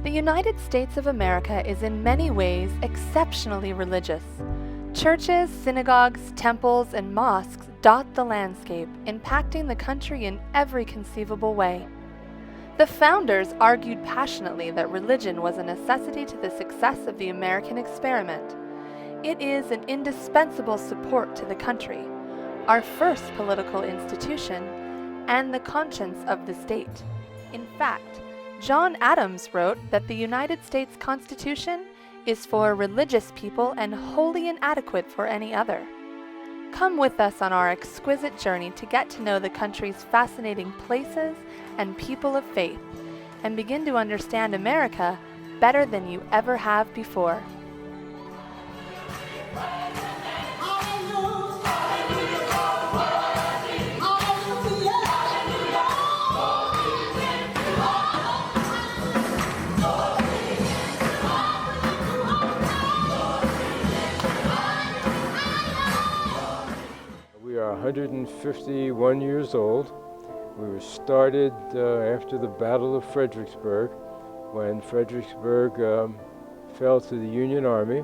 The United States of America is in many ways exceptionally religious. Churches, synagogues, temples, and mosques dot the landscape, impacting the country in every conceivable way. The founders argued passionately that religion was a necessity to the success of the American experiment. It is an indispensable support to the country, our first political institution, and the conscience of the state. In fact, John Adams wrote that the United States Constitution is for religious people and wholly inadequate for any other. Come with us on our exquisite journey to get to know the country's fascinating places and people of faith, and begin to understand America better than you ever have before. We are 151 years old. We were started after the Battle of Fredericksburg, when Fredericksburg fell to the Union Army,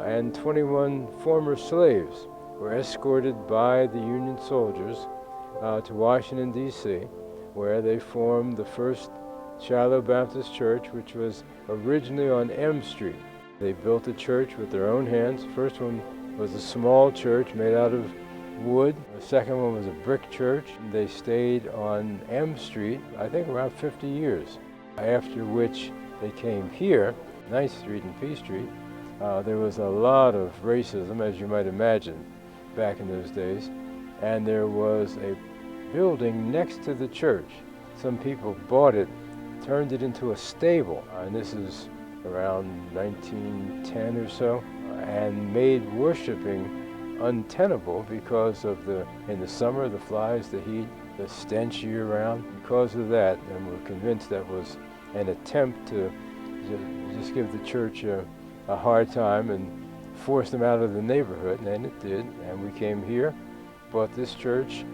and 21 former slaves were escorted by the Union soldiers to Washington, D.C., where they formed the first Shiloh Baptist Church, which was originally on M Street. They built a church with their own hands. The first one was a small church made out of wood. The second one was a brick church. They stayed on M Street, I think around 50 years, after which they came here, 9th Street and P Street. There was a lot of racism, as you might imagine, back in those days, and there was a building next to the church. Some people bought it, turned it into a stable, and this is around 1910 or so, and made worshiping untenable because of in the summer, the flies, the heat, the stench year-round. Because of that, and we're convinced that was an attempt to just give the church a hard time and force them out of the neighborhood, and it did. And we came here, bought this church,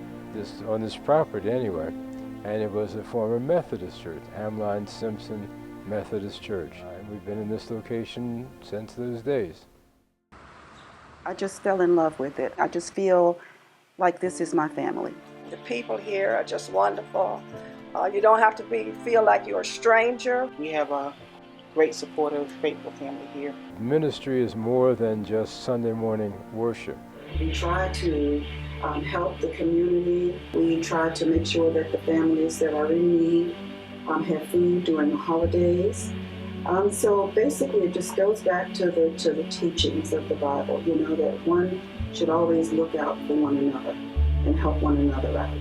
on this property anyway, and it was a former Methodist church, Hamline Simpson Methodist Church. And we've been in this location since those days. I just fell in love with it. I just feel like this is my family. The people here are just wonderful. You don't have to feel like you're a stranger. We have a great, supportive, faithful family here. Ministry is more than just Sunday morning worship. We try to help the community. We try to make sure that the families that are in need have food during the holidays. So basically it just goes back to the teachings of the Bible, that one should always look out for one another and help one another out.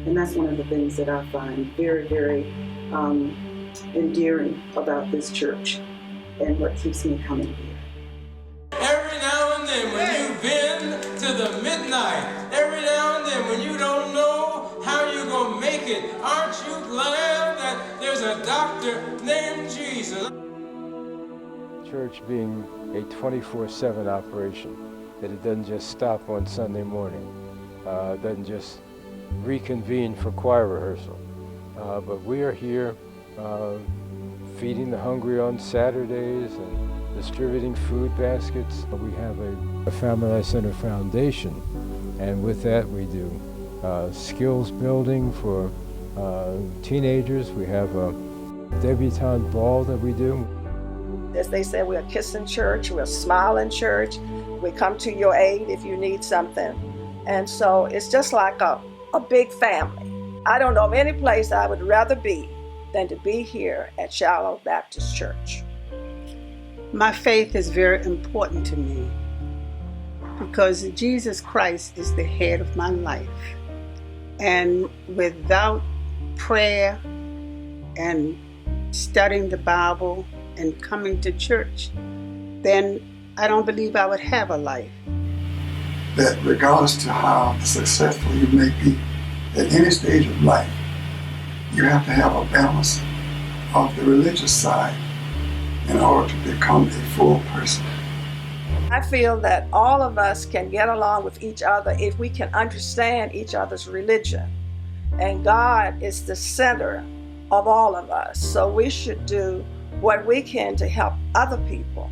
And that's one of the things that I find very, very endearing about this church and what keeps me coming here. Every now and then when you've been to the midnight, every now and then when you don't know how you're going to make it, aren't you glad that there's a doctor named Jesus? Church being a 24/7 operation, that it doesn't just stop on Sunday morning, doesn't just reconvene for choir rehearsal, but we are here feeding the hungry on Saturdays and distributing food baskets. We have a Family Life Center Foundation, and with that we do skills building for teenagers. We have a debutante ball that we do. As they say, we're a kissing church, we're a smiling church. We come to your aid if you need something. And so it's just like a big family. I don't know of any place I would rather be than to be here at Shiloh Baptist Church. My faith is very important to me because Jesus Christ is the head of my life. And without prayer and studying the Bible and coming to church, then I don't believe I would have a life. That regardless to how successful you may be at any stage of life, you have to have a balance of the religious side in order to become a full person. I feel that all of us can get along with each other if we can understand each other's religion. And God is the center of all of us. So we should do what we can to help other people.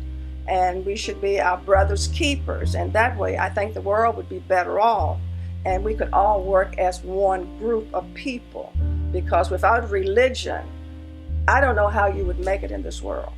And we should be our brother's keepers. And that way, I think the world would be better off. And we could all work as one group of people. Because without religion, I don't know how you would make it in this world.